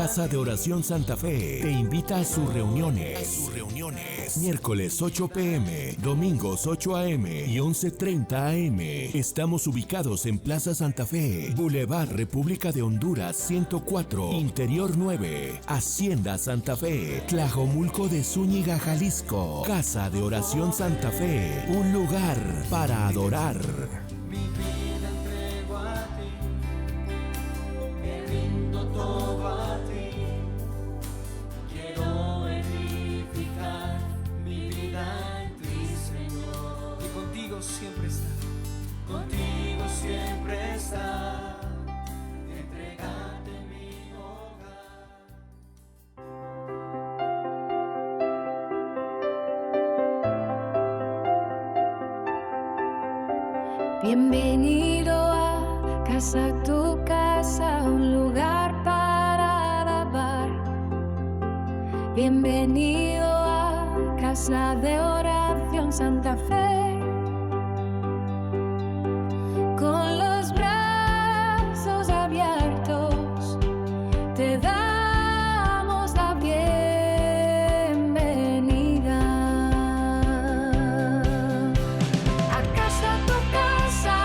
Casa de Oración Santa Fe te invita a sus reuniones. Miércoles 8 p.m., domingos 8 a.m. y 11:30 a.m. Estamos ubicados en Plaza Santa Fe, Boulevard República de Honduras 104, Interior 9, Hacienda Santa Fe, Tlajomulco de Zúñiga, Jalisco. Casa de Oración Santa Fe, un lugar para adorar. Mi vida entrego a ti, me rindo todo a ti. Quiero edificar mi vida en ti, Señor. Y contigo siempre está, contigo siempre está. Entregate mi hogar. Bienvenido a casa, tu casa, un lugar para alabar. Bienvenido a Casa de Oración Santa Fe. Con los brazos abiertos te damos la bienvenida. A casa, tu casa,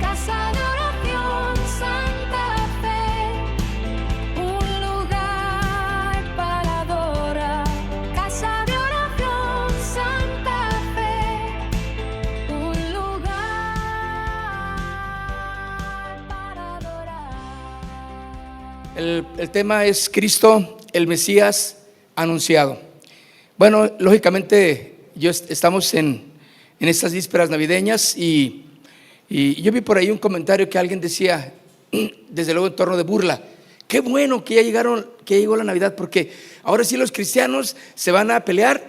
Casa de Oración Santa Fe, un lugar para adorar. Casa de Oración Santa Fe, un lugar para adorar. El tema es Cristo, el Mesías anunciado. Bueno, lógicamente estamos en estas vísperas navideñas y yo vi por ahí un comentario que alguien decía, desde luego en torno de burla: qué bueno que ya llegó la Navidad, porque ahora sí los cristianos se van a pelear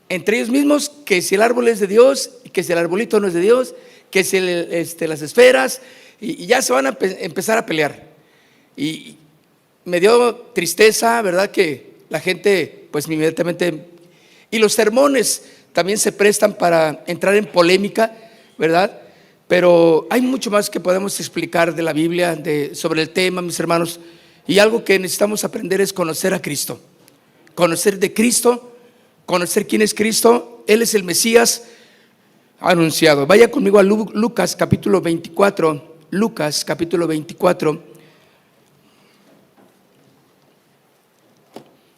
entre ellos mismos, que si el árbol es de Dios, que si el arbolito no es de Dios, que si las esferas, y ya se van a empezar a pelear. Y me dio tristeza, ¿verdad? Que la gente, pues inmediatamente, y los sermones también se prestan para entrar en polémica, ¿verdad? Pero hay mucho más que podemos explicar de la Biblia, sobre el tema, mis hermanos. Y algo que necesitamos aprender es conocer a Cristo, conocer de Cristo, conocer quién es Cristo. Él es el Mesías anunciado. Vaya conmigo a Lucas capítulo 24. Lucas capítulo 24.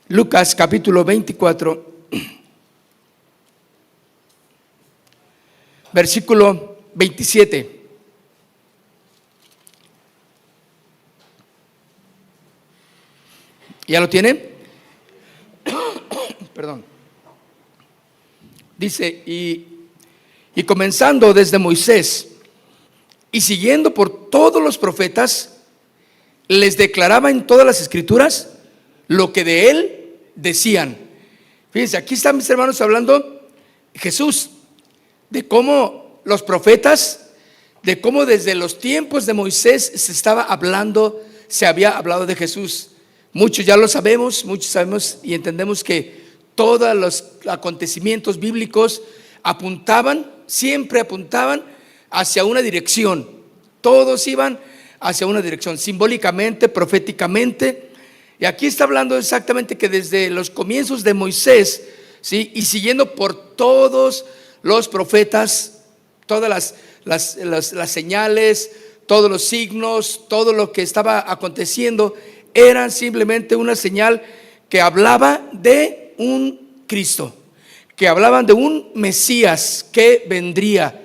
Lucas capítulo 24, versículo 27. ¿Ya lo tienen? Perdón. Dice, y comenzando desde Moisés y siguiendo por todos los profetas, les declaraba en todas las escrituras lo que de él decían. Fíjense, aquí están, mis hermanos, hablando Jesús, de cómo los profetas, de cómo desde los tiempos de Moisés se había hablado de Jesús. Muchos ya lo sabemos, muchos sabemos y entendemos que todos los acontecimientos bíblicos siempre apuntaban hacia una dirección. Todos iban hacia una dirección, simbólicamente, proféticamente. Y aquí está hablando exactamente que desde los comienzos de Moisés, ¿sí? Y siguiendo por todos los profetas, todas las señales, todos los signos, todo lo que estaba aconteciendo, eran simplemente una señal que hablaba de un Cristo, que hablaban de un Mesías que vendría.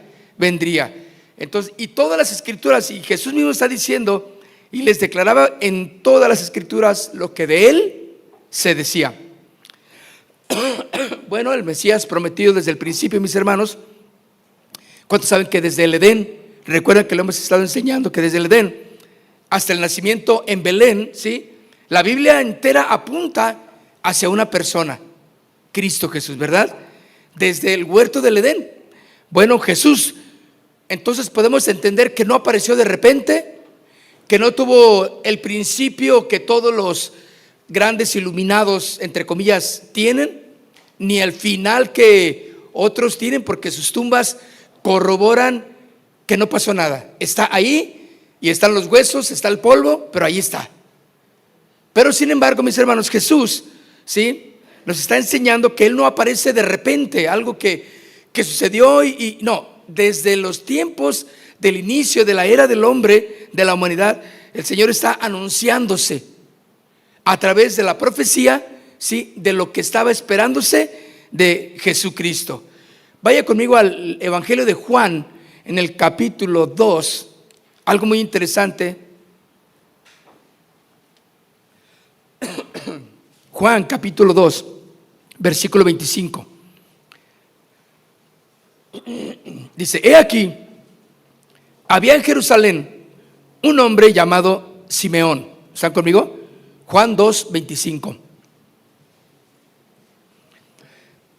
Entonces, y todas las escrituras, y Jesús mismo está diciendo, y les declaraba en todas las escrituras lo que de él se decía. Bueno, el Mesías prometido desde el principio, mis hermanos. ¿Cuántos saben que desde el Edén, recuerdan que lo hemos estado enseñando, que desde el Edén hasta el nacimiento en Belén, ¿sí? La Biblia entera apunta hacia una persona, Cristo Jesús, ¿verdad? Desde el huerto del Edén. Bueno, Jesús, entonces podemos entender que no apareció de repente, que no tuvo el principio que todos los grandes iluminados, entre comillas, tienen, ni el final que otros tienen, porque sus tumbas corroboran que no pasó nada. Está ahí y están los huesos, está el polvo, pero ahí está. Pero sin embargo, mis hermanos, Jesús, ¿sí?, nos está enseñando que Él no aparece de repente, algo que sucedió y no, desde los tiempos del inicio de la era del hombre, de la humanidad, el Señor está anunciándose a través de la profecía, ¿sí?, de lo que estaba esperándose de Jesucristo. Vaya conmigo al Evangelio de Juan, en el capítulo 2, algo muy interesante. Juan capítulo 2, versículo 25. Dice: he aquí, había en Jerusalén un hombre llamado Simeón. ¿Están conmigo? Juan 2, 25.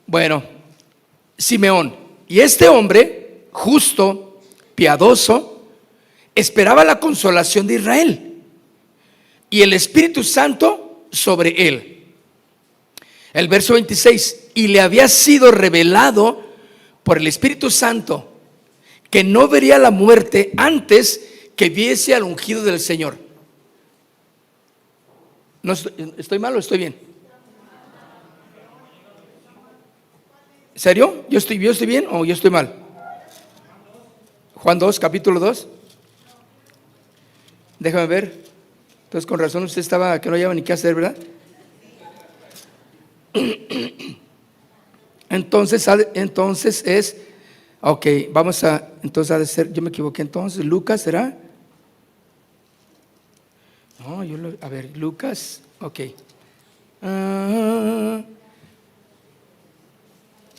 Bueno, Simeón. Y este hombre, justo, piadoso, esperaba la consolación de Israel, y el Espíritu Santo sobre él. El verso 26, y le había sido revelado por el Espíritu Santo que no vería la muerte antes que viese al ungido del Señor. ¿No estoy mal o estoy bien? ¿En serio? ¿Yo estoy bien o yo estoy mal? Juan 2, capítulo 2. Déjame ver. Entonces, con razón usted estaba que no había ni qué hacer, ¿verdad? Entonces es, ok, vamos a, entonces ha de ser, yo me equivoqué, entonces Lucas será, no, a ver, Lucas, ok,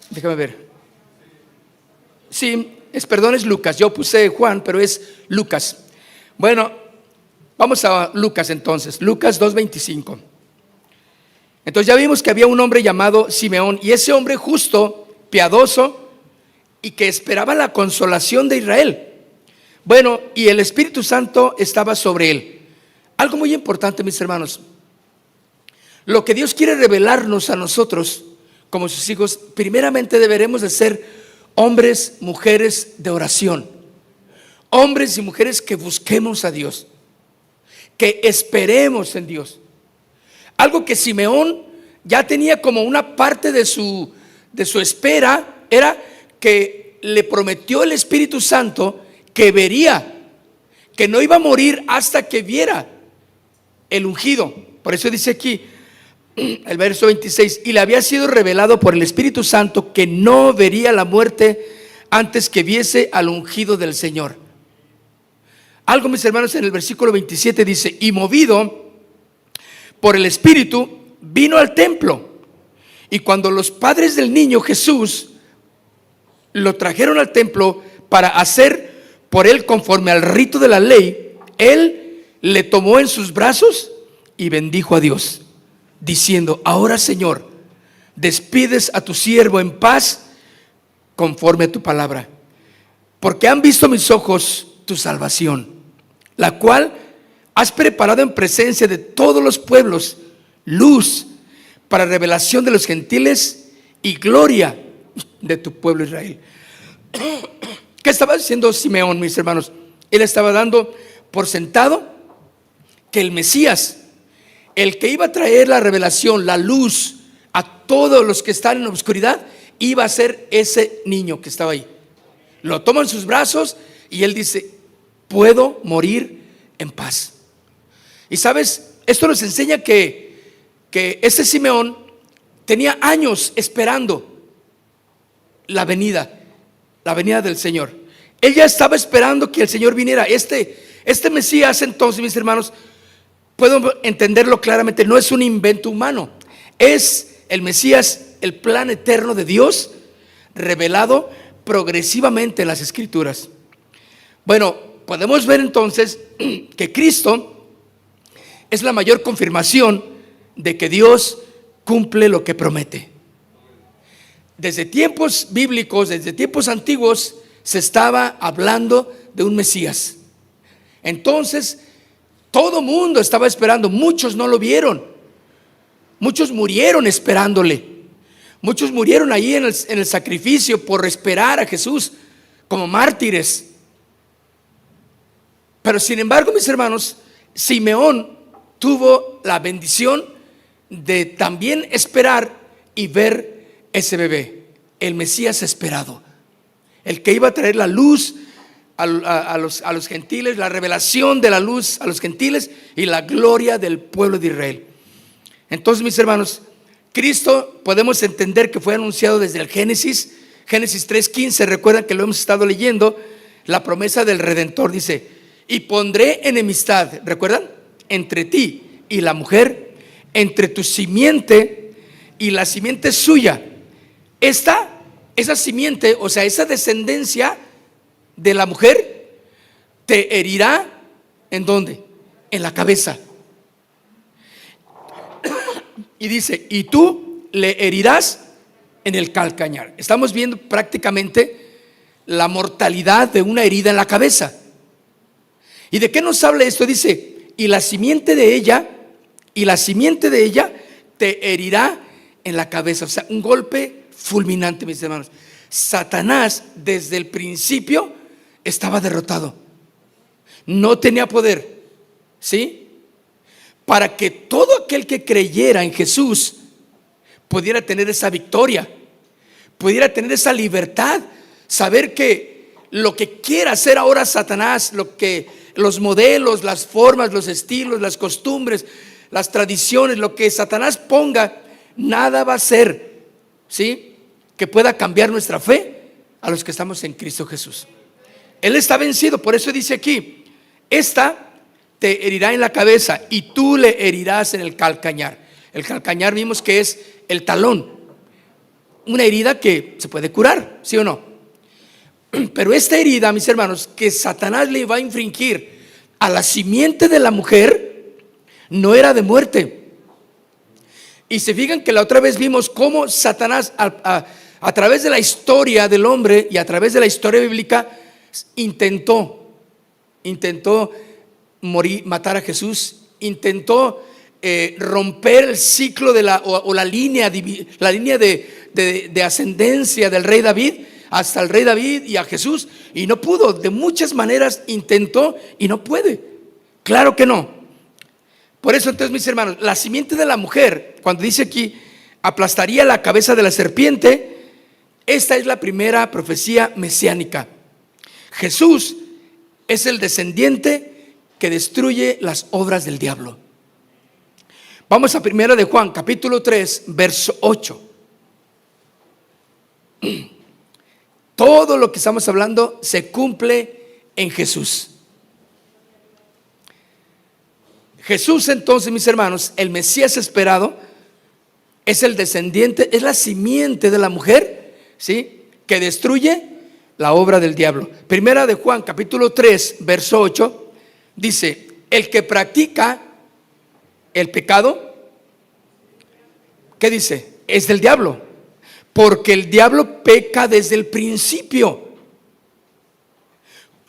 déjame ver, sí, perdón, es Lucas, yo puse Juan, pero es Lucas. Bueno, vamos a Lucas entonces, Lucas 2:25. Entonces ya vimos que había un hombre llamado Simeón, y ese hombre justo, piadoso, y que esperaba la consolación de Israel. Bueno, y el Espíritu Santo estaba sobre él. Algo muy importante, mis hermanos, lo que Dios quiere revelarnos a nosotros como sus hijos, primeramente deberemos de ser hombres, mujeres de oración, hombres y mujeres que busquemos a Dios, que esperemos en Dios. Algo que Simeón ya tenía como una parte de su espera, era que le prometió el Espíritu Santo que vería, que no iba a morir hasta que viera el ungido. Por eso dice aquí el verso 26, y le había sido revelado por el Espíritu Santo que no vería la muerte antes que viese al ungido del Señor. Algo, mis hermanos, en el versículo 27 dice: y movido por el Espíritu vino al templo, y cuando los padres del niño Jesús lo trajeron al templo para hacer por él conforme al rito de la ley, él le tomó en sus brazos y bendijo a Dios, diciendo: ahora, Señor, despides a tu siervo en paz conforme a tu palabra, porque han visto mis ojos tu salvación, la cual has preparado en presencia de todos los pueblos, luz para revelación de los gentiles y gloria de tu pueblo Israel. ¿Qué estaba diciendo Simeón, mis hermanos? Él estaba dando por sentado que el Mesías, el que iba a traer la revelación, la luz a todos los que están en la oscuridad, iba a ser ese niño que estaba ahí. Lo toma en sus brazos y él dice: puedo morir en paz. Y sabes, esto nos enseña que este Simeón tenía años esperando la venida del Señor. Él ya estaba esperando que el Señor viniera. Este Mesías, entonces, mis hermanos, puedo entenderlo claramente, no es un invento humano, es el Mesías, el plan eterno de Dios revelado progresivamente en las Escrituras. Bueno, podemos ver entonces que Cristo es la mayor confirmación de que Dios cumple lo que promete. Desde tiempos bíblicos, desde tiempos antiguos, se estaba hablando de un Mesías. Entonces, todo mundo estaba esperando. Muchos no lo vieron. Muchos murieron esperándole. Muchos murieron ahí en el sacrificio por esperar a Jesús como mártires. Pero sin embargo, mis hermanos, Simeón tuvo la bendición de también esperar y ver ese bebé, el Mesías esperado, el que iba a traer la luz a los gentiles, la revelación de la luz a los gentiles y la gloria del pueblo de Israel. Entonces, mis hermanos, Cristo podemos entender que fue anunciado desde el Génesis 3:15, recuerdan que lo hemos estado leyendo, la promesa del Redentor dice: y pondré enemistad, ¿recuerdan? Entre ti y la mujer, entre tu simiente y la simiente suya. Esa simiente, o sea, esa descendencia de la mujer, te herirá, ¿en dónde? En la cabeza. Y dice: y tú le herirás en el calcañar. Estamos viendo prácticamente la mortalidad de una herida en la cabeza. ¿Y de qué nos habla esto? Dice: y la simiente de ella te herirá en la cabeza. O sea, un golpe fulminante, mis hermanos. Satanás desde el principio estaba derrotado, no tenía poder, ¿sí? Para que todo aquel que creyera en Jesús pudiera tener esa victoria, pudiera tener esa libertad, saber que lo que quiera hacer ahora Satanás, los modelos, las formas, los estilos, las costumbres, las tradiciones, lo que Satanás ponga, nada va a ser, ¿sí?, que pueda cambiar nuestra fe a los que estamos en Cristo Jesús. Él está vencido, por eso dice aquí: esta te herirá en la cabeza y tú le herirás en el calcañar. El calcañar vimos que es el talón, una herida que se puede curar, ¿sí o no? Pero esta herida, mis hermanos, que Satanás le va a infringir a la simiente de la mujer, no era de muerte. Y se fijan que la otra vez vimos cómo Satanás a través de la historia del hombre y a través de la historia bíblica intentó matar a Jesús, intentó romper el ciclo de la línea de ascendencia del rey David hasta el rey David y a Jesús, y no pudo. De muchas maneras intentó y no puede, claro que no. Por eso, entonces, mis hermanos, la simiente de la mujer, cuando dice aquí aplastaría la cabeza de la serpiente, esta es la primera profecía mesiánica. Jesús es el descendiente que destruye las obras del diablo. Vamos a 1 de Juan, capítulo 3, verso 8. Todo lo que estamos hablando se cumple en Jesús. Jesús, entonces, mis hermanos, el Mesías esperado, es el descendiente, es la simiente de la mujer, ¿sí?, que destruye la obra del diablo. 1 de Juan, capítulo 3, verso 8, dice: el que practica el pecado, ¿qué dice? Es del diablo, porque el diablo peca desde el principio.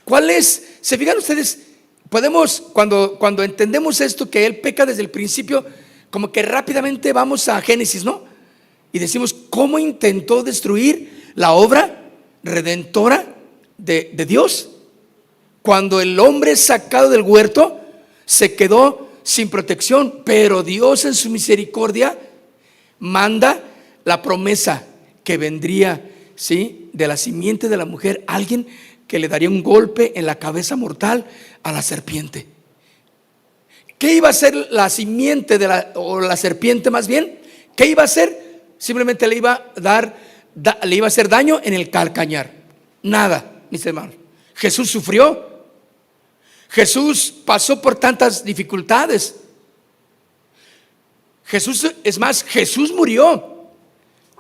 ¿Cuál es? ¿Se fijan ustedes? Podemos, cuando entendemos esto, que él peca desde el principio, como que rápidamente vamos a Génesis, ¿no? Y decimos: ¿cómo intentó destruir la obra redentora de Dios? Cuando el hombre sacado del huerto se quedó sin protección, pero Dios en su misericordia manda la promesa que vendría, ¿sí?, de la simiente de la mujer, alguien que le daría un golpe en la cabeza mortal a la serpiente. ¿Qué iba a hacer la simiente o la serpiente más bien? ¿Qué iba a hacer? Simplemente le iba a hacer daño en el calcañar. Nada, mis hermanos. Jesús sufrió. Jesús pasó por tantas dificultades. Jesús murió.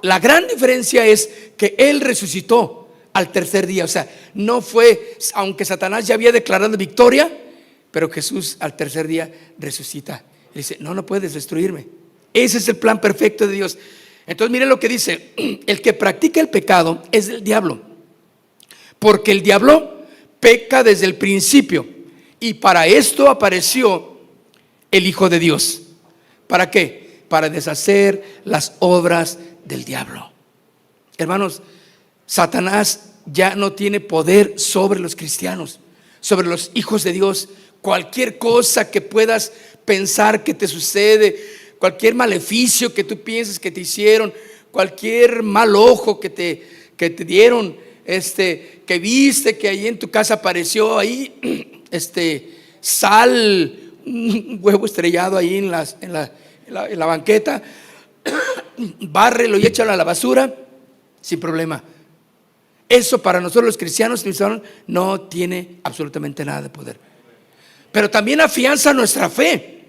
La gran diferencia es que Él resucitó al tercer día. O sea, no fue, aunque Satanás ya había declarado victoria, pero Jesús al tercer día resucita. Él dice: no puedes destruirme. Ese es el plan perfecto de Dios. Entonces, miren lo que dice: el que practica el pecado es del diablo, porque el diablo peca desde el principio, y para esto apareció el Hijo de Dios. ¿Para qué? Para deshacer las obras del diablo. Hermanos, Satanás ya no tiene poder sobre los cristianos, sobre los hijos de Dios. Cualquier cosa que puedas pensar que te sucede, cualquier maleficio que tú pienses que te hicieron, cualquier mal ojo que te dieron, que viste que ahí en tu casa apareció ahí, sal, un huevo estrellado ahí en la banqueta, bárrelo y échalo a la basura, sin problema. Eso para nosotros los cristianos no tiene absolutamente nada de poder. Pero también afianza nuestra fe,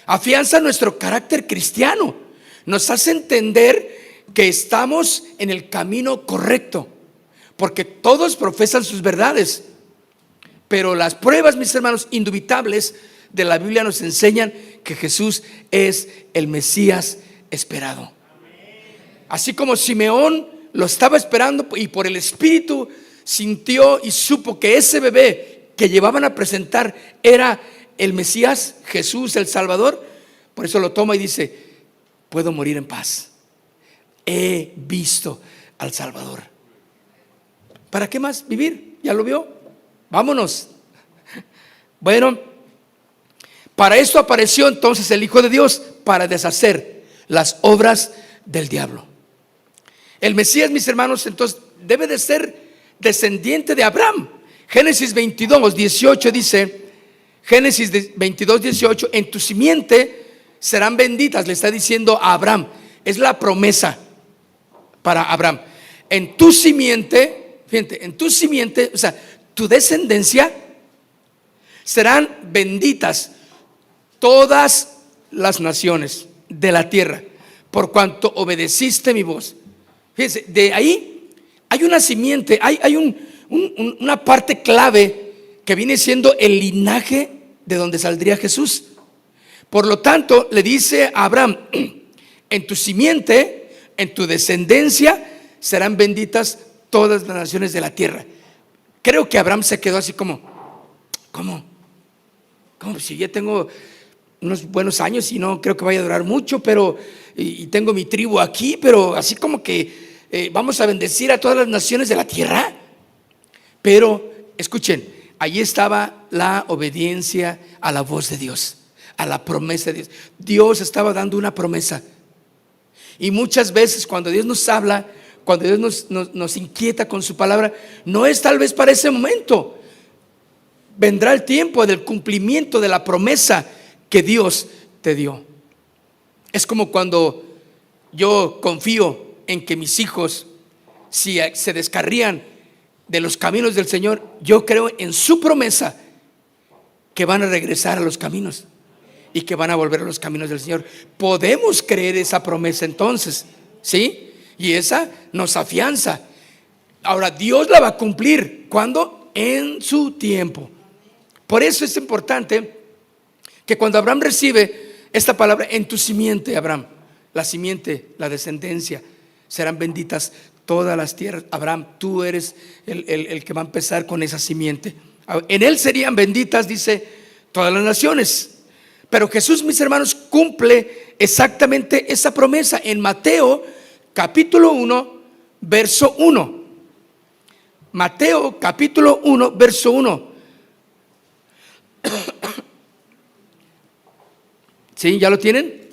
afianza nuestro carácter cristiano, nos hace entender que estamos en el camino correcto, porque todos profesan sus verdades, pero las pruebas, mis hermanos, indubitables de la Biblia nos enseñan que Jesús es el Mesías esperado. Así como Simeón lo estaba esperando y por el Espíritu sintió y supo que ese bebé que llevaban a presentar era el Mesías, Jesús el Salvador, por eso lo toma y dice: puedo morir en paz, he visto al Salvador. ¿Para qué más vivir? ¿Ya lo vio? Vámonos. Bueno, para esto apareció entonces el Hijo de Dios, para deshacer las obras del diablo. El Mesías, mis hermanos, entonces debe de ser descendiente de Abraham. Génesis 22, 18 dice, Génesis 22, 18, en tu simiente serán benditas, le está diciendo a Abraham. Es la promesa para Abraham. En tu simiente, fíjate, en tu simiente, o sea, tu descendencia, serán benditas todas las naciones de la tierra, por cuanto obedeciste mi voz. Fíjense, de ahí hay una simiente, hay una parte clave que viene siendo el linaje de donde saldría Jesús. Por lo tanto, le dice a Abraham: en tu simiente, en tu descendencia, serán benditas todas las naciones de la tierra. Creo que Abraham se quedó así como, ¿cómo? Si ya tengo unos buenos años y no creo que vaya a durar mucho, pero y tengo mi tribu aquí, pero así como que vamos a bendecir a todas las naciones de la tierra. Pero escuchen, ahí estaba la obediencia a la voz de Dios, a la promesa de Dios. Dios estaba dando una promesa. Y muchas veces cuando Dios nos habla, cuando Dios nos inquieta con su palabra, no es tal vez para ese momento. Vendrá el tiempo del cumplimiento de la promesa que Dios te dio. Es como cuando yo confío en que mis hijos, si se descarrían de los caminos del Señor, yo creo en su promesa que van a regresar a los caminos y que van a volver a los caminos del Señor. Podemos creer esa promesa entonces, ¿sí? Y esa nos afianza. Ahora, Dios la va a cumplir. ¿Cuándo? En su tiempo. Por eso es importante que cuando Abraham recibe esta palabra: en tu simiente, Abraham, la simiente, la descendencia, serán benditas todas las tierras. Abraham, tú eres el que va a empezar con esa simiente. En él serían benditas, dice, todas las naciones. Pero Jesús, mis hermanos, cumple exactamente esa promesa en Mateo capítulo 1, verso 1. Mateo capítulo 1, verso 1. ¿Sí? ¿Ya lo tienen?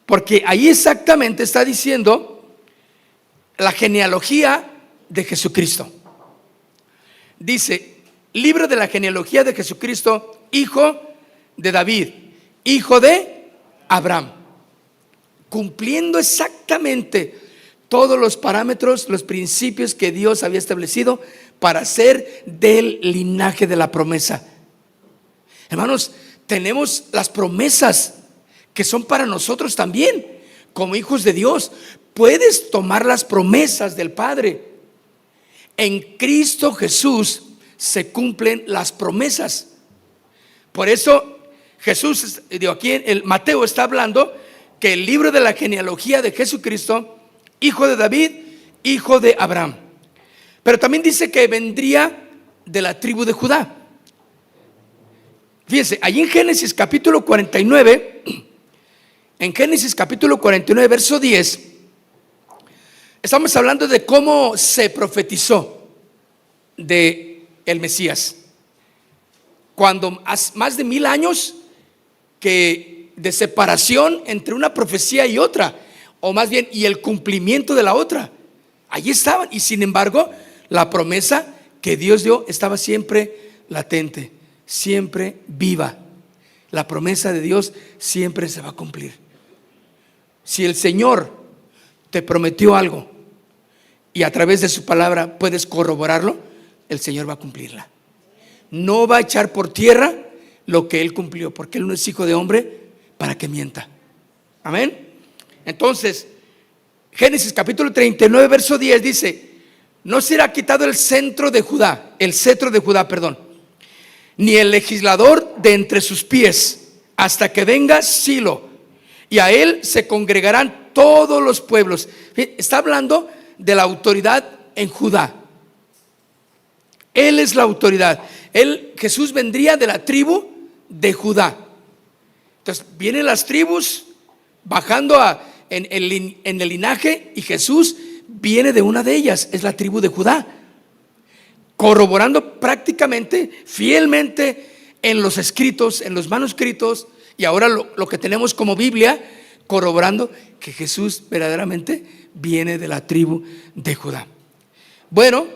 Porque ahí exactamente está diciendo la genealogía de Jesucristo. Dice: libro de la genealogía de Jesucristo, hijo de David, hijo de Abraham. Cumpliendo exactamente todos los parámetros, los principios que Dios había establecido para ser del linaje de la promesa. Hermanos, tenemos las promesas que son para nosotros también, como hijos de Dios. Puedes tomar las promesas del Padre. En Cristo Jesús se cumplen las promesas. Por eso Jesús, aquí en Mateo está hablando que el libro de la genealogía de Jesucristo, hijo de David, hijo de Abraham. Pero también dice que vendría de la tribu de Judá. Fíjense, allí en Génesis capítulo 49, en Génesis capítulo 49, verso 10, estamos hablando de cómo se profetizó de el Mesías. Cuando más de 1000 años de separación entre una profecía y otra, o más bien, y el cumplimiento de la otra. Allí estaban, y sin embargo, la promesa que Dios dio estaba siempre latente, siempre viva. La promesa de Dios siempre se va a cumplir. Si el Señor te prometió algo y a través de su palabra puedes corroborarlo, el Señor va a cumplirla. No va a echar por tierra lo que Él cumplió, porque Él no es hijo de hombre para que mienta. Amén. Entonces, Génesis capítulo 39, verso 10 dice: no será quitado el cetro de Judá, ni el legislador de entre sus pies, hasta que venga Silo, y a él se congregarán todos los pueblos. Está hablando de la autoridad en Judá. Él es la autoridad. Jesús vendría de la tribu de Judá. Entonces vienen las tribus bajando en el linaje, y Jesús viene de una de ellas, es la tribu de Judá, corroborando prácticamente, fielmente en los escritos, en los manuscritos, y ahora lo que tenemos como Biblia, corroborando que Jesús verdaderamente viene de la tribu de Judá. Bueno,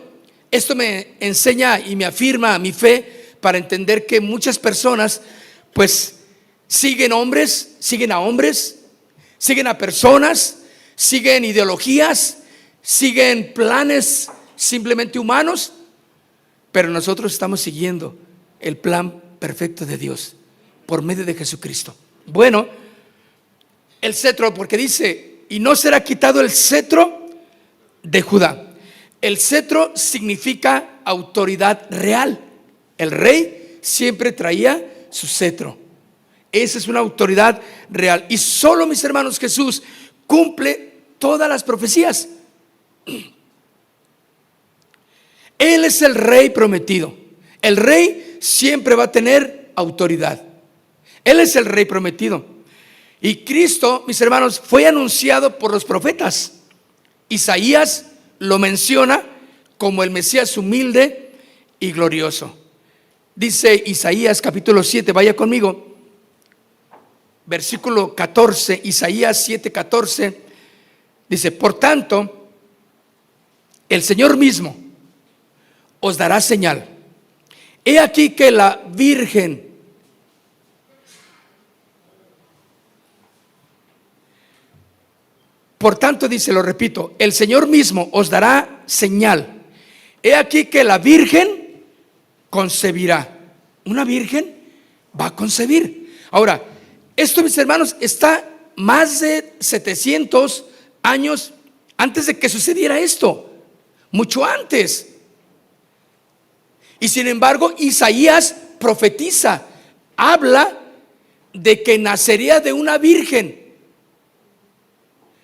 esto me enseña y me afirma mi fe para entender que muchas personas pues siguen a hombres, siguen a personas, siguen ideologías, siguen planes simplemente humanos, pero nosotros estamos siguiendo el plan perfecto de Dios por medio de Jesucristo. Bueno, el cetro, porque dice: y no será quitado el cetro de Judá. El cetro significa autoridad real. El rey siempre traía su cetro. Esa es una autoridad real. Y solo, mis hermanos, Jesús cumple todas las profecías. Él es el rey prometido. El rey siempre va a tener autoridad. Él es el rey prometido. Y Cristo, mis hermanos, fue anunciado por los profetas. Isaías lo menciona como el Mesías humilde y glorioso. Dice Isaías capítulo 7, vaya conmigo, versículo 14, Isaías 7:14, dice: por tanto, el Señor mismo os dará señal. He aquí que la Virgen Por tanto, dice, lo repito, el Señor mismo os dará señal. He aquí que la Virgen concebirá. Una virgen va a concebir. Ahora, esto, mis hermanos, está más de 700 años antes de que sucediera esto. Mucho antes. Y sin embargo, Isaías profetiza, habla de que nacería de una virgen.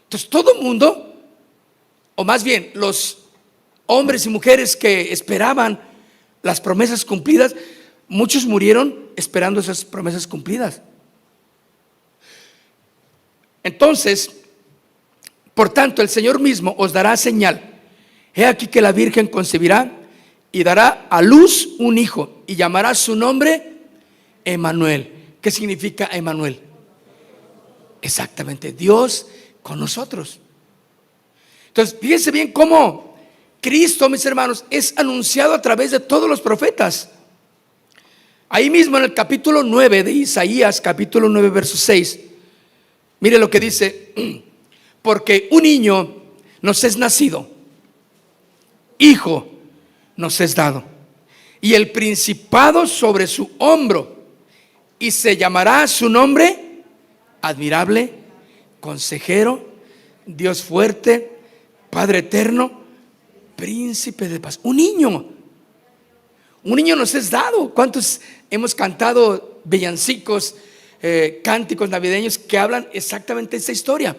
Entonces todo el mundo, o más bien los hombres y mujeres que esperaban las promesas cumplidas, muchos murieron esperando esas promesas cumplidas. Entonces, por tanto, el Señor mismo os dará señal. He aquí que la Virgen concebirá y dará a luz un hijo, y llamará su nombre Emmanuel. ¿Qué significa Emmanuel? Exactamente, Dios con nosotros. Entonces, fíjense bien cómo Cristo, mis hermanos, es anunciado a través de todos los profetas. Ahí mismo en el capítulo 9 de Isaías, capítulo 9, verso 6, mire lo que dice: porque un niño nos es nacido, hijo nos es dado, y el principado sobre su hombro, y se llamará su nombre admirable, consejero, Dios fuerte, Padre eterno, príncipe de paz. Un niño nos es dado. ¿Cuántos hemos cantado villancicos, cánticos navideños que hablan exactamente de esta historia?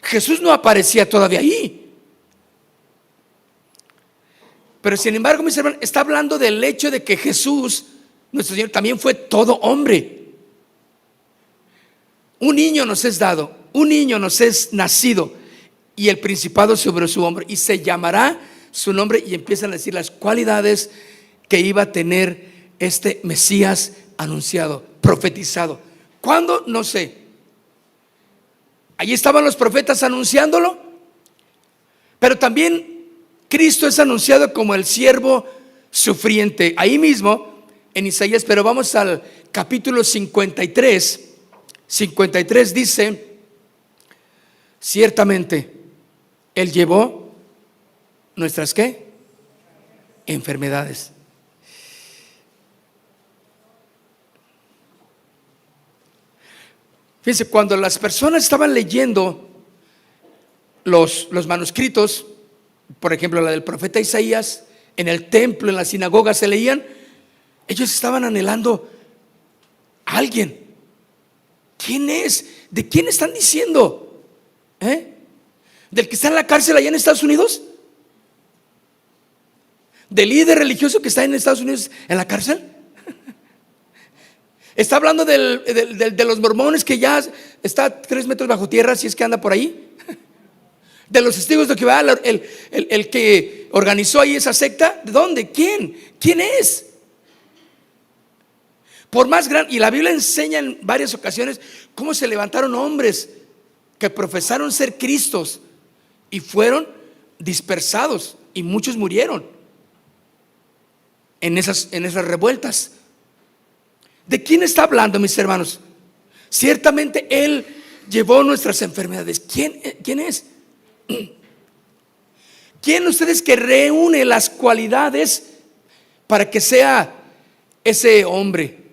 Jesús no aparecía todavía ahí, pero sin embargo, mis hermanos, está hablando del hecho de que Jesús, nuestro Señor, también fue todo hombre. Un niño nos es dado, un niño nos es nacido, y el principado sobre su hombro, y se llamará su nombre, y empiezan a decir las cualidades que iba a tener este Mesías anunciado, profetizado. ¿Cuándo? No sé. Allí estaban los profetas anunciándolo, pero también Cristo es anunciado como el siervo sufriente. Ahí mismo en Isaías, pero vamos al capítulo 53. 53 dice: ciertamente Él llevó nuestras ¿qué? Enfermedades. Fíjense, cuando las personas estaban leyendo los manuscritos, por ejemplo la del profeta Isaías, en el templo, en la sinagoga se leían, ellos estaban anhelando a alguien. ¿Quién es? ¿De quién están diciendo? ¿Del que está en la cárcel allá en Estados Unidos? ¿Del líder religioso que está en Estados Unidos en la cárcel? ¿Está hablando de los mormones que ya está 3 metros bajo tierra, si es que anda por ahí? ¿De los testigos de Jehová, el que organizó ahí esa secta? ¿De dónde? ¿Quién? ¿Quién es? Por más grande, y la Biblia enseña en varias ocasiones cómo se levantaron hombres que profesaron ser Cristos y fueron dispersados, y muchos murieron en esas revueltas. ¿De quién está hablando, mis hermanos? Ciertamente Él llevó nuestras enfermedades. ¿Quién es? ¿Quién ustedes que reúne las cualidades para que sea ese hombre?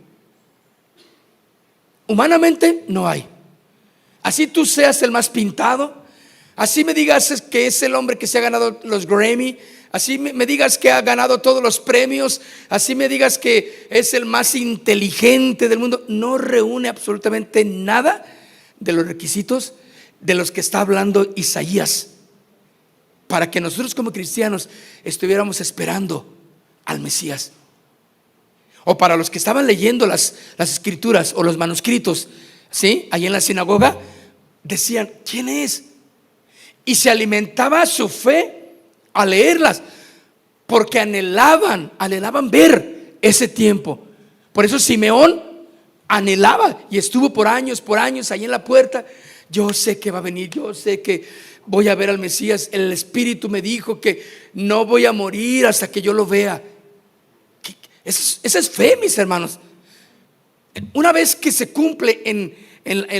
Humanamente no hay. Así tú seas el más pintado, así me digas que es el hombre que se ha ganado los Grammy, así me digas que ha ganado todos los premios, así me digas que es el más inteligente del mundo, no reúne absolutamente nada de los requisitos de los que está hablando Isaías, para que nosotros como cristianos estuviéramos esperando al Mesías. O para los que estaban leyendo las escrituras o los manuscritos, ¿sí? Allí en la sinagoga, decían: ¿quién es? Y se alimentaba su fe a leerlas, porque anhelaban ver ese tiempo. Por eso Simeón anhelaba y estuvo por años allí en la puerta. Yo sé que va a venir, yo sé que voy a ver al Mesías. El Espíritu me dijo que no voy a morir hasta que yo lo vea. Esa es fe, mis hermanos. Una vez que se cumple en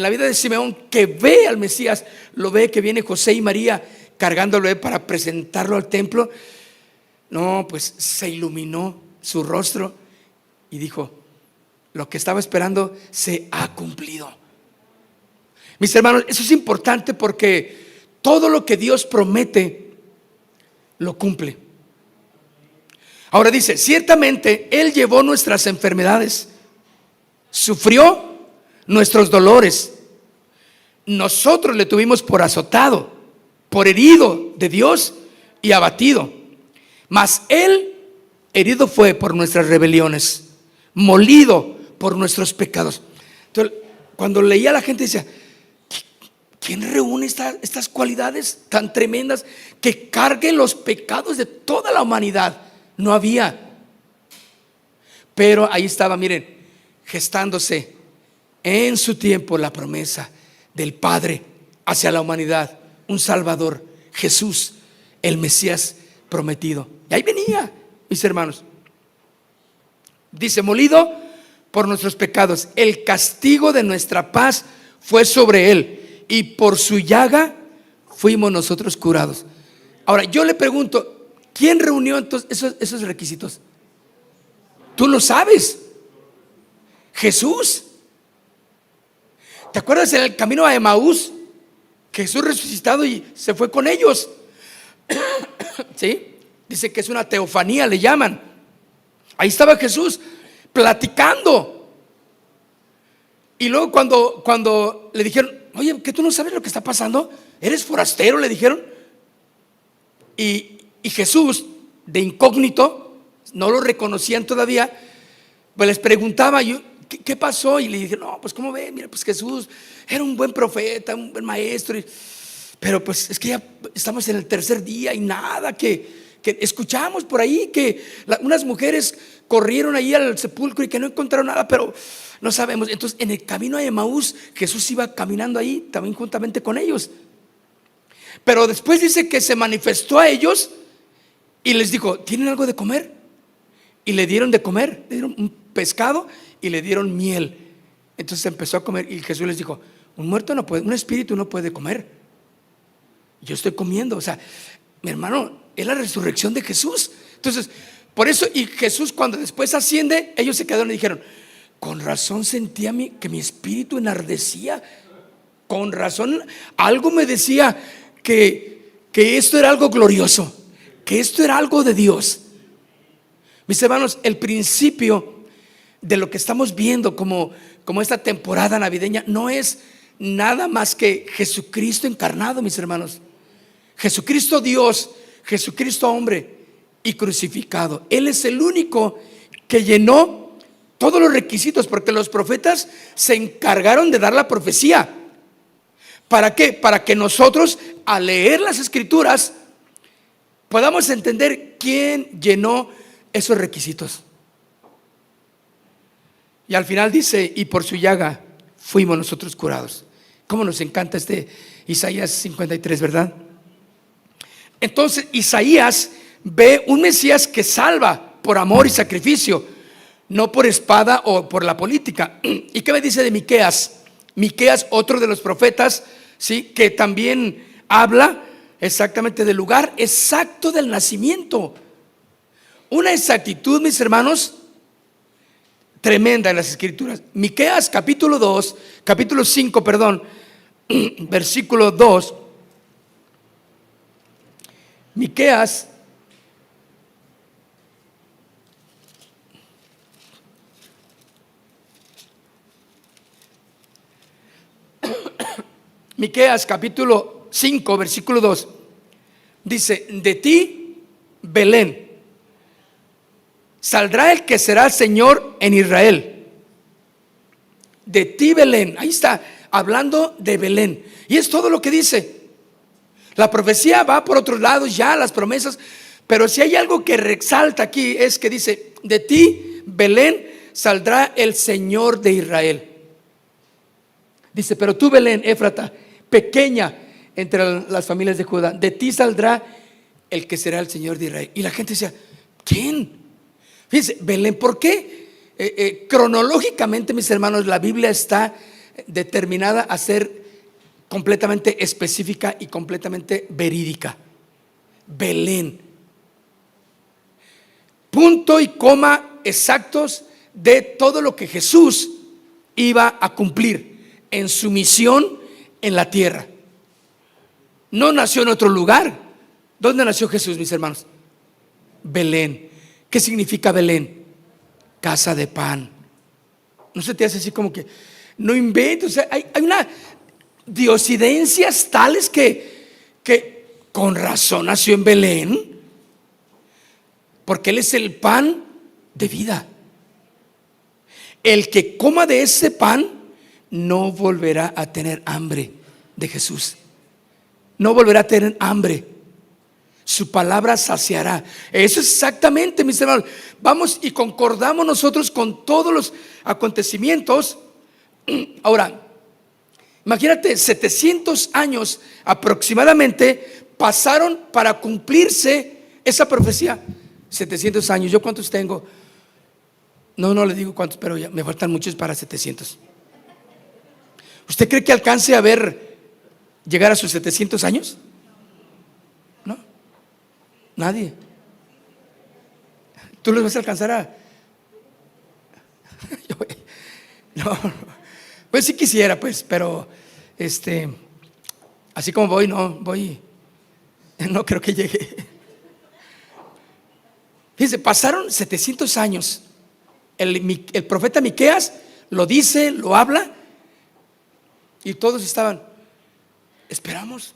la vida de Simeón, que ve al Mesías, lo ve que viene José y María cargándolo para presentarlo al templo. No, pues se iluminó su rostro y dijo: lo que estaba esperando se ha cumplido. Mis hermanos, eso es importante porque todo lo que Dios promete lo cumple. Ahora dice: ciertamente Él llevó nuestras enfermedades, sufrió nuestros dolores. Nosotros le tuvimos por azotado, por herido de Dios y abatido. Mas Él herido fue por nuestras rebeliones, molido por nuestros pecados. Entonces, cuando leía a la gente decía: ¿quién reúne estas cualidades tan tremendas que cargue los pecados de toda la humanidad? No había. Pero ahí estaba, miren, gestándose en su tiempo la promesa del Padre hacia la humanidad, un Salvador, Jesús, el Mesías prometido. Y ahí venía, mis hermanos. Dice: molido por nuestros pecados, el castigo de nuestra paz fue sobre Él, y por su llaga fuimos nosotros curados. Ahora yo le pregunto: ¿quién reunió entonces esos requisitos? Tú lo sabes. Jesús. ¿Te acuerdas en el camino a Emaús? Jesús resucitado y se fue con ellos. ¿Sí? Dice que es una teofanía, le llaman. Ahí estaba Jesús platicando. Y luego cuando le dijeron: oye, ¿que tú no sabes lo que está pasando? ¿Eres forastero?, le dijeron. Y Jesús, de incógnito, no lo reconocían todavía, pues les preguntaba: ¿qué pasó? Y le dije: no, pues ¿cómo ve? Mira, pues Jesús era un buen profeta, un buen maestro, pero pues es que ya estamos en el tercer día y nada, que que escuchamos por ahí que unas mujeres corrieron ahí al sepulcro y que no encontraron nada, pero no sabemos. Entonces, en el camino a Emaús, Jesús iba caminando ahí también juntamente con ellos. Pero después dice que se manifestó a ellos y les dijo: ¿tienen algo de comer? Y le dieron de comer, le dieron un pescado y le dieron miel. Entonces empezó a comer y Jesús les dijo: un muerto no puede, un espíritu no puede comer. Yo estoy comiendo. O sea, mi hermano, es la resurrección de Jesús. Entonces, por eso, y Jesús cuando después asciende, ellos se quedaron y dijeron: con razón sentía que mi espíritu enardecía. Con razón algo me decía que esto era algo glorioso, que esto era algo de Dios. Mis hermanos, el principio de lo que estamos viendo como esta temporada navideña no es nada más que Jesucristo encarnado, mis hermanos. Jesucristo Dios, Jesucristo hombre y crucificado. Él es el único que llenó todos los requisitos, porque los profetas se encargaron de dar la profecía. ¿Para qué? Para que nosotros, al leer las escrituras, podamos entender quién llenó esos requisitos. Y al final dice: y por su llaga fuimos nosotros curados. ¿Cómo nos encanta Isaías 53, verdad? Entonces Isaías ve un Mesías que salva por amor y sacrificio, no por espada o por la política. ¿Y qué me dice de Miqueas? Miqueas, otro de los profetas, ¿sí?, que también habla exactamente del lugar exacto del nacimiento. Una exactitud, mis hermanos, tremenda en las escrituras. Miqueas capítulo 5, versículo 2. Miqueas capítulo 5, versículo 2 dice: de ti, Belén, saldrá el que será Señor en Israel. De ti, Belén. Ahí está, hablando de Belén. Y es todo lo que dice. La profecía va por otros lados ya, las promesas. Pero si hay algo que resalta aquí, es que dice: de ti, Belén, saldrá el Señor de Israel. Dice: pero tú, Belén, Éfrata, pequeña entre las familias de Judá, de ti saldrá el que será el Señor de Israel. Y la gente decía: ¿quién? Fíjense, Belén, ¿por qué? Cronológicamente, mis hermanos, la Biblia está determinada a ser completamente específica y completamente verídica. Belén, punto y coma exactos de todo lo que Jesús iba a cumplir en su misión en la tierra. No nació en otro lugar. ¿Dónde nació Jesús, mis hermanos? Belén. ¿Qué significa Belén? Casa de pan. ¿No se te hace así como que no inventes? O sea, hay una diosidencias tales que con razón nació en Belén, porque Él es el pan de vida. El que coma de ese pan no volverá a tener hambre de Jesús. No volverá a tener hambre. Su palabra saciará. Eso es exactamente, mis hermanos. Vamos y concordamos nosotros con todos los acontecimientos. Ahora, imagínate, 700 años aproximadamente pasaron para cumplirse esa profecía. 700 años. ¿Yo cuántos tengo? No le digo cuántos, pero ya me faltan muchos para 700. ¿Usted cree que alcance a llegar a sus 700 años? No, nadie. ¿Tú los vas a alcanzar a? No, pues sí quisiera, pues, pero así como voy, no creo que llegue. Fíjense, pasaron 700 años. El profeta Miqueas lo dice, lo habla, y todos estaban: esperamos.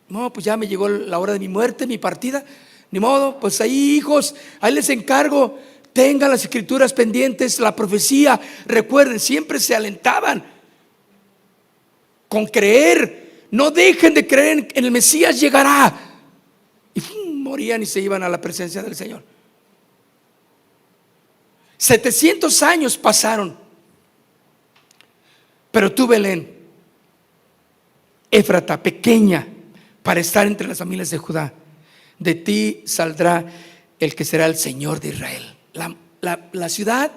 No, pues ya me llegó la hora de mi muerte, mi partida. Ni modo, pues ahí, hijos, ahí les encargo. Tengan las escrituras pendientes, la profecía. Recuerden, siempre se alentaban con creer. No dejen de creer en el Mesías, llegará. Y morían y se iban a la presencia del Señor. 700 años pasaron. Pero tú, Belén, Éfrata, pequeña para estar entre las familias de Judá, de ti saldrá el que será el Señor de Israel. La ciudad,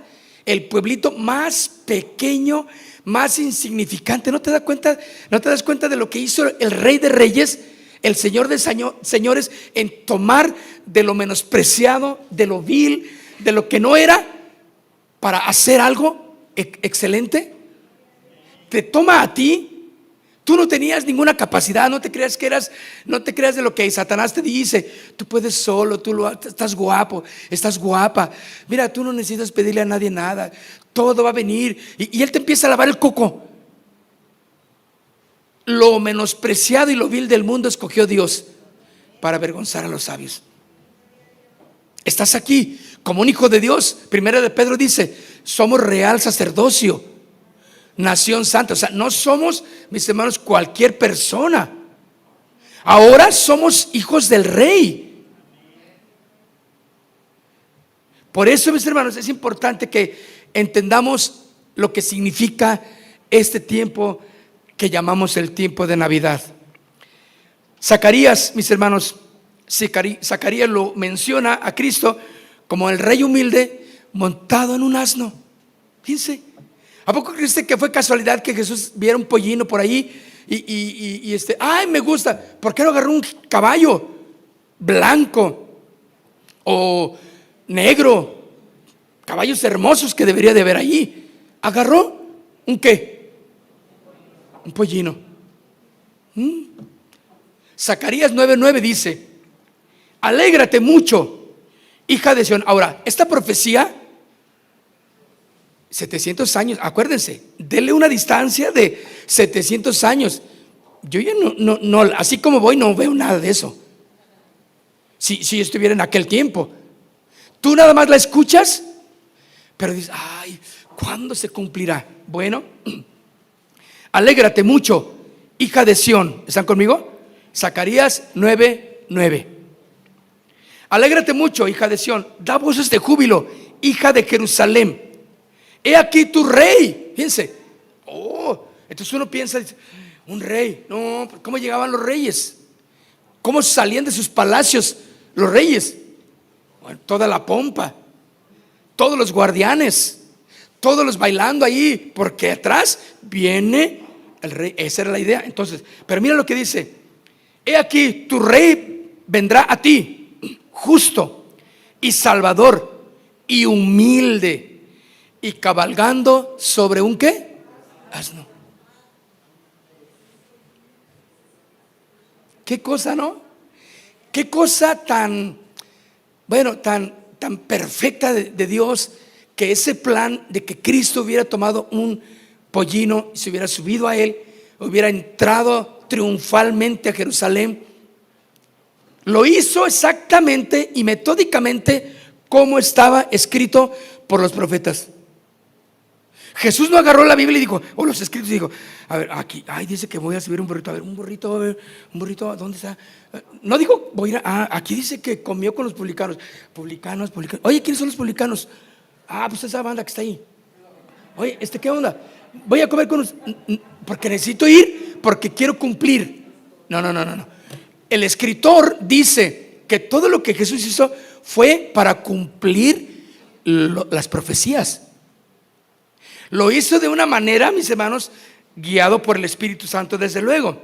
el pueblito más pequeño, más insignificante. ¿No te das cuenta? ¿No te das cuenta de lo que hizo el Rey de Reyes, el Señor de señores, en tomar de lo menospreciado, de lo vil, de lo que no era, para hacer algo excelente? Te toma a ti. Tú no tenías ninguna capacidad, no te creas de lo que Satanás te dice. Tú puedes solo, estás guapo, estás guapa. Mira, tú no necesitas pedirle a nadie nada. Todo va a venir. Y él te empieza a lavar el coco. Lo menospreciado y lo vil del mundo escogió Dios para avergonzar a los sabios. Estás aquí como un hijo de Dios. Primera de Pedro dice: somos real sacerdocio, nación santa. O sea, no somos, mis hermanos, cualquier persona. Ahora somos hijos del Rey. Por eso, mis hermanos, es importante que entendamos lo que significa este tiempo que llamamos el tiempo de Navidad. Zacarías, mis hermanos, Zacarías lo menciona a Cristo como el rey humilde montado en un asno. Fíjense, ¿a poco crees que fue casualidad que Jesús viera un pollino por ahí y ay, me gusta? ¿Por qué no agarró un caballo blanco o negro? Caballos hermosos que debería de haber allí. Agarró un ¿qué? Un pollino. Zacarías 9:9 dice: alégrate mucho, hija de Sión. Ahora, esta profecía, 700 años, acuérdense, denle una distancia de 700 años. Yo ya no, así como voy, no veo nada de eso. Si yo estuviera en aquel tiempo, tú nada más la escuchas, pero dices: ay, ¿cuándo se cumplirá? Bueno, alégrate mucho, hija de Sión. ¿Están conmigo? Zacarías 9:9. Alégrate mucho, hija de Sión. Da voces de júbilo, hija de Jerusalén. He aquí tu rey. Fíjense. Entonces uno piensa: un rey. No, ¿cómo llegaban los reyes? ¿Cómo salían de sus palacios los reyes? Bueno, toda la pompa, todos los guardianes, todos los bailando ahí, porque atrás viene el rey. Esa era la idea. Entonces, pero mira lo que dice: he aquí tu rey vendrá a ti, justo y salvador y humilde, y cabalgando sobre un ¿qué? Asno. ¿Qué cosa, no? ¿Qué cosa tan, bueno, tan perfecta de Dios, que ese plan de que Cristo hubiera tomado un pollino y se hubiera subido a él, hubiera entrado triunfalmente a Jerusalén, lo hizo exactamente y metódicamente como estaba escrito por los profetas. Jesús no agarró la Biblia y dijo, o los escritos, y dijo: a ver, aquí, ay, dice que voy a subir un burrito. A ver, un burrito, ¿dónde está? No dijo, voy a ir aquí dice que comió con los publicanos. Publicanos. Oye, ¿quiénes son los publicanos? Pues esa banda que está ahí. Oye, ¿qué onda? Voy a comer con los, porque necesito ir, porque quiero cumplir. No. El escritor dice que todo lo que Jesús hizo fue para cumplir las profecías. Lo hizo de una manera, mis hermanos, guiado por el Espíritu Santo, desde luego.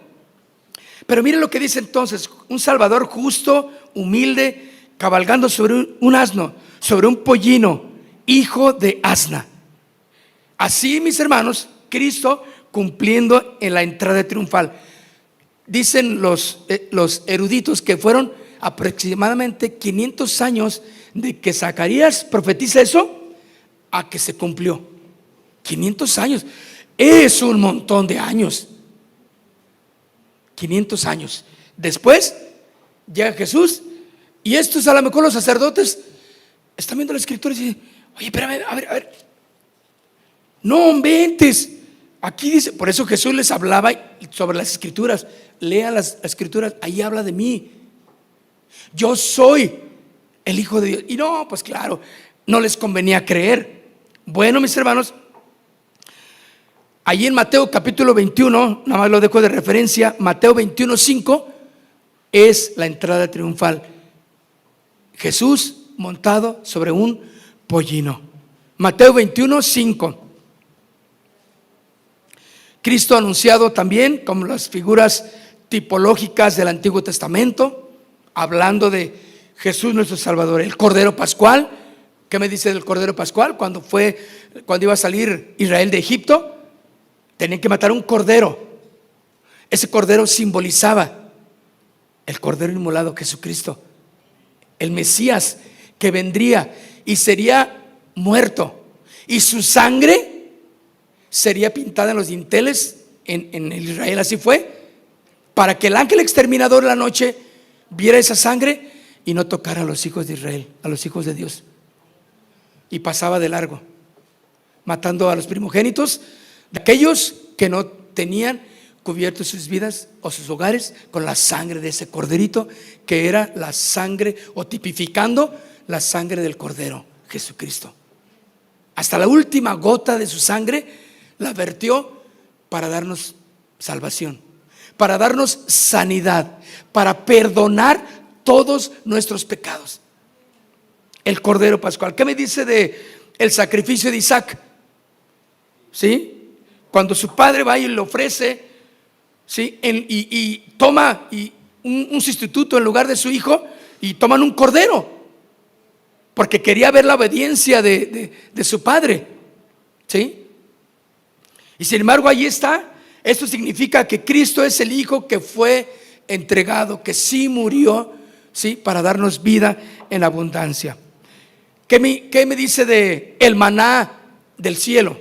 Pero miren lo que dice entonces: un Salvador justo, humilde, cabalgando sobre un asno, sobre un pollino, hijo de asna. Así, mis hermanos, Cristo cumpliendo en la entrada triunfal. Dicen los eruditos que fueron aproximadamente 500 años de que Zacarías profetiza eso a que se cumplió. 500 años. Es un montón de años. 500 años. Después llega Jesús, y estos, a lo mejor los sacerdotes están viendo la escritura y dicen: oye, espérame, a ver. No inventes. Aquí dice, por eso Jesús les hablaba sobre las escrituras. Lean las escrituras, ahí habla de mí. Yo soy el Hijo de Dios. Y no, pues claro, no les convenía creer. Bueno, mis hermanos, allí en Mateo capítulo 21, nada más lo dejo de referencia, Mateo 21:5 es la entrada triunfal. Jesús montado sobre un pollino. Mateo 21:5. Cristo anunciado también como las figuras tipológicas del Antiguo Testamento, hablando de Jesús nuestro Salvador, el Cordero Pascual. ¿Qué me dice del Cordero Pascual? Cuando iba a salir Israel de Egipto, tenían que matar un cordero. Ese cordero simbolizaba el Cordero inmolado, Jesucristo, el Mesías que vendría y sería muerto, y su sangre sería pintada en los dinteles en el Israel. Así fue, para que el ángel exterminador en la noche viera esa sangre y no tocara a los hijos de Israel, a los hijos de Dios, y pasaba de largo, matando a los primogénitos de aquellos que no tenían cubiertos sus vidas o sus hogares con la sangre de ese corderito, que era la sangre, o tipificando la sangre del Cordero Jesucristo. Hasta la última gota de su sangre la vertió para darnos salvación, para darnos sanidad, para perdonar todos nuestros pecados. El Cordero Pascual. ¿Qué me dice de el sacrificio de Isaac? ¿Sí? Cuando su padre va y le ofrece, ¿sí? y toma un sustituto en lugar de su hijo, y toman un cordero, porque quería ver la obediencia de su padre. ¿Sí? Y sin embargo allí está. Esto significa que Cristo es el Hijo que fue entregado, que sí murió, ¿sí? Para darnos vida en abundancia. ¿Qué me dice de el maná del cielo?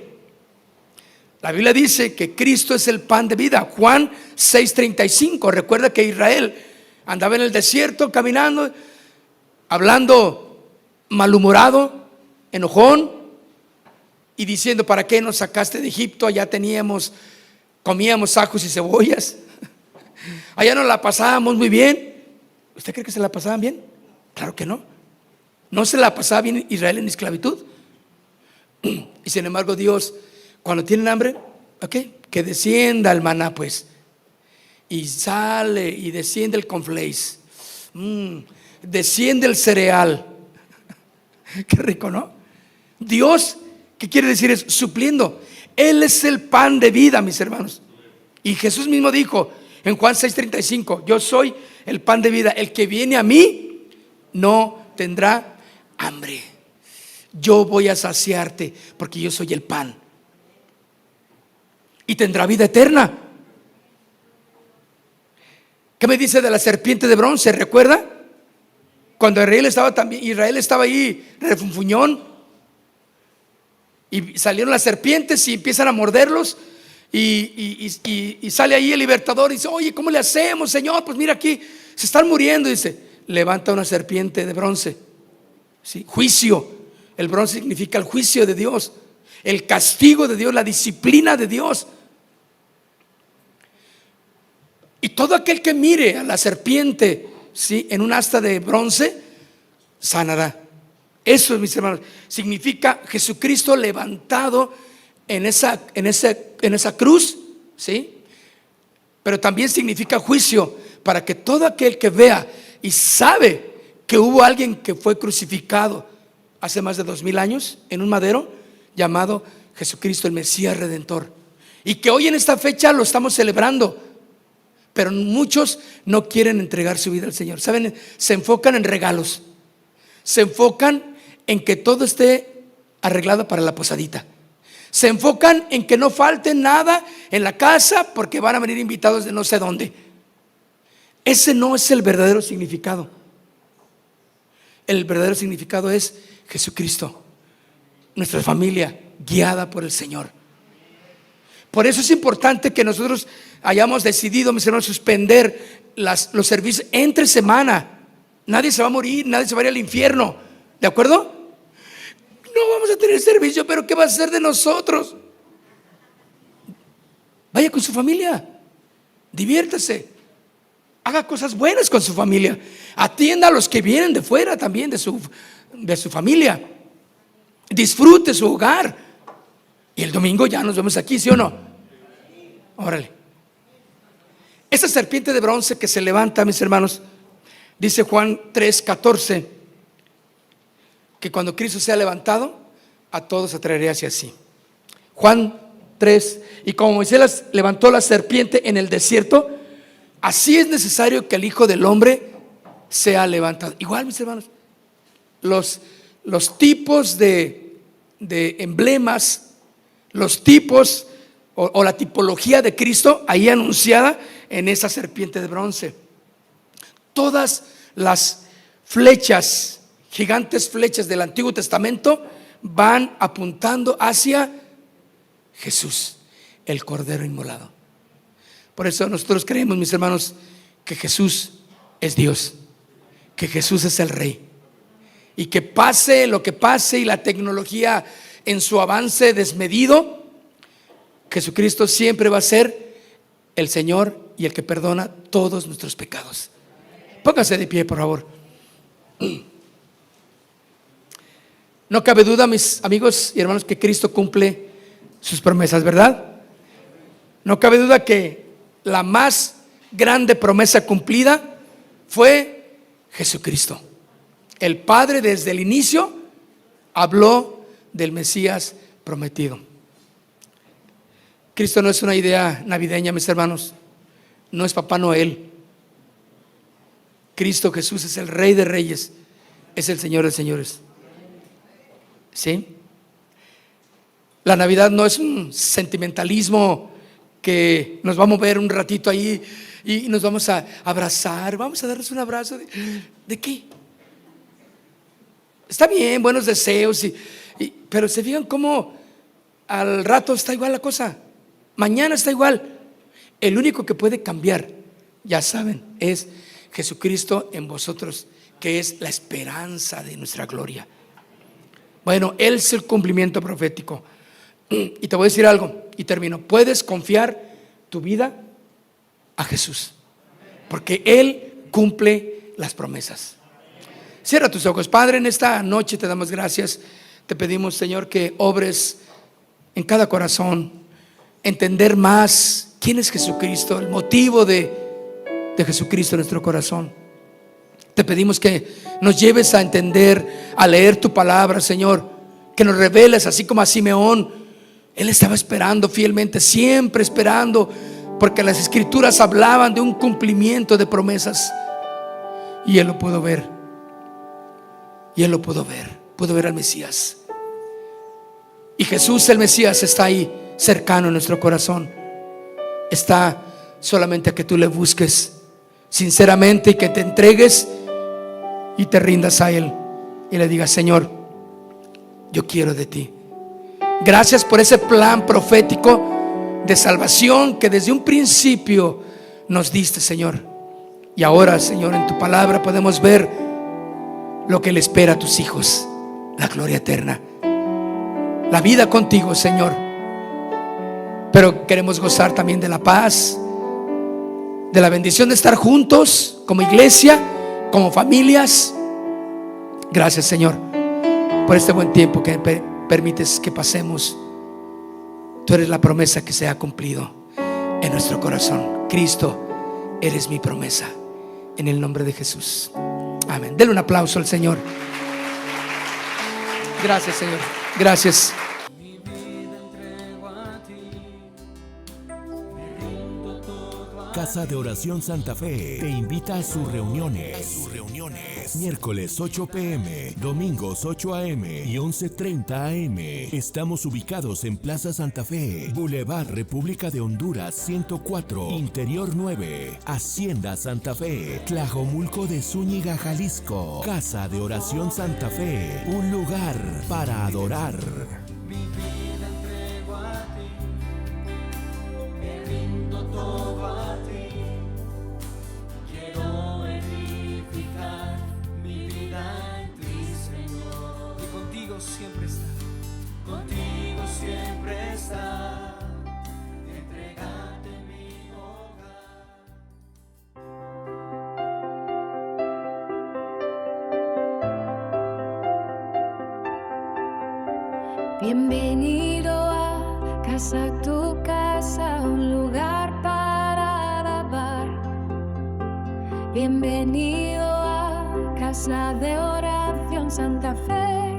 La Biblia dice que Cristo es el pan de vida. Juan 6:35. Recuerda que Israel andaba en el desierto caminando, hablando malhumorado, enojón, y diciendo: ¿para qué nos sacaste de Egipto? Allá comíamos ajos y cebollas, allá nos la pasábamos muy bien. ¿Usted cree que se la pasaban bien? Claro que no. No se la pasaba bien Israel en esclavitud. Y sin embargo Dios, cuando tienen hambre, ok, que descienda el maná pues, y sale y desciende el cornflakes, desciende el cereal. Qué rico, ¿no? Dios, ¿qué quiere decir? Es supliendo. Él es el pan de vida, mis hermanos. Y Jesús mismo dijo en Juan 6:35: yo soy el pan de vida. El que viene a mí no tendrá hambre. Yo voy a saciarte porque yo soy el pan. Y tendrá vida eterna. ¿Qué me dice de la serpiente de bronce? ¿Recuerda? Cuando Israel estaba ahí refunfuñón, y salieron las serpientes y empiezan a morderlos, y sale ahí el libertador y dice: oye, ¿cómo le hacemos, Señor? Pues mira, aquí se están muriendo. Y dice: levanta una serpiente de bronce. ¿Sí? Juicio. El bronce significa el juicio de Dios, el castigo de Dios, la disciplina de Dios. Y todo aquel que mire a la serpiente, ¿sí?, en un asta de bronce, sanará. Eso, mis hermanos, significa Jesucristo levantado en esa cruz, ¿sí? Pero también significa juicio, para que todo aquel que vea y sabe que hubo alguien que fue crucificado hace más de 2000 años en un madero, llamado Jesucristo, el Mesías Redentor, y que hoy en esta fecha lo estamos celebrando, pero muchos no quieren entregar su vida al Señor. ¿Saben? Se enfocan en regalos, se enfocan en que todo esté arreglado para la posadita, se enfocan en que no falte nada en la casa porque van a venir invitados de no sé dónde. Ese no es el verdadero significado. El verdadero significado es Jesucristo, nuestra familia guiada por el Señor. Por eso es importante que nosotros hayamos decidido, mis hermanos, suspender los servicios entre semana. Nadie se va a morir, nadie se va a ir al infierno, ¿de acuerdo? No vamos a tener servicio, pero ¿qué va a ser de nosotros? Vaya con su familia, diviértase. Haga cosas buenas con su familia. Atienda a los que vienen de fuera también de su familia. Disfrute su hogar. Y el domingo ya nos vemos aquí, ¿sí o no? Órale. Esa serpiente de bronce que se levanta, mis hermanos, dice Juan 3:14, que cuando Cristo sea levantado, a todos atraeré hacia sí. Juan 3: y como Moisés levantó la serpiente en el desierto, así es necesario que el Hijo del Hombre sea levantado. Igual, mis hermanos, los tipos de emblemas, los tipos o la tipología de Cristo ahí anunciada en esa serpiente de bronce. Todas las flechas, gigantes flechas del Antiguo Testamento, van apuntando hacia Jesús, el Cordero inmolado. Por eso nosotros creemos, mis hermanos, que Jesús es Dios, que Jesús es el Rey, y que pase lo que pase y la tecnología en su avance desmedido, Jesucristo siempre va a ser el Señor y el que perdona todos nuestros pecados. Pónganse de pie, por favor. No cabe duda, mis amigos y hermanos, que Cristo cumple sus promesas, ¿verdad? No cabe duda que la más grande promesa cumplida fue Jesucristo. El Padre desde el inicio habló del Mesías prometido. Cristo no es una idea navideña, mis hermanos. No es Papá Noel. Cristo Jesús es el Rey de Reyes, es el Señor de Señores. ¿Sí? La Navidad no es un sentimentalismo que nos va a mover un ratito ahí y nos vamos a abrazar. Vamos a darnos un abrazo. ¿De qué? Está bien, buenos deseos, pero se fijan cómo al rato está igual la cosa. Mañana está igual. El único que puede cambiar, ya saben, es Jesucristo en vosotros, que es la esperanza de nuestra gloria. Bueno, Él es el cumplimiento profético. Y te voy a decir algo y termino. Puedes confiar tu vida a Jesús, porque Él cumple las promesas. Cierra tus ojos. Padre, en esta noche te damos gracias. Te pedimos, Señor, que obres en cada corazón, entender más quién es Jesucristo, el motivo de Jesucristo en nuestro corazón. Te pedimos que nos lleves a entender, a leer tu palabra, Señor, que nos reveles, así como a Simeón. Él estaba esperando fielmente, siempre esperando, porque las Escrituras hablaban de un cumplimiento de promesas, y él lo pudo ver. Y él lo pudo ver al Mesías. Y Jesús el Mesías está ahí, cercano en nuestro corazón. Está solamente a que tú le busques sinceramente y que te entregues y te rindas a Él y le digas: Señor, yo quiero de ti. Gracias por ese plan profético de salvación que desde un principio nos diste, Señor. Y ahora, Señor, en tu palabra podemos ver lo que le espera a tus hijos: la gloria eterna, la vida contigo, Señor. Pero queremos gozar también de la paz, de la bendición de estar juntos como iglesia, como familias. Gracias, Señor, por este buen tiempo que permites que pasemos. Tú eres la promesa que se ha cumplido en nuestro corazón. Cristo, eres mi promesa. En el nombre de Jesús. Amén. Denle un aplauso al Señor. Gracias, Señor. Gracias. Casa de Oración Santa Fe te invita a sus reuniones. Miércoles 8 p.m., domingos 8 a.m. y 11:30 a.m. Estamos ubicados en Plaza Santa Fe, Boulevard República de Honduras 104, Interior 9, Hacienda Santa Fe, Tlajomulco de Zúñiga, Jalisco. Casa de Oración Santa Fe, un lugar para adorar. Mi vida entrego a ti, me rindo todo a ti. Quiero edificar mi vida en ti, Señor. Y contigo siempre está. Contigo siempre está. Entregarte mi hogar. Bienvenido a casa, tu casa, un lugar para alabar. Bienvenido a casa de oración Santa Fe.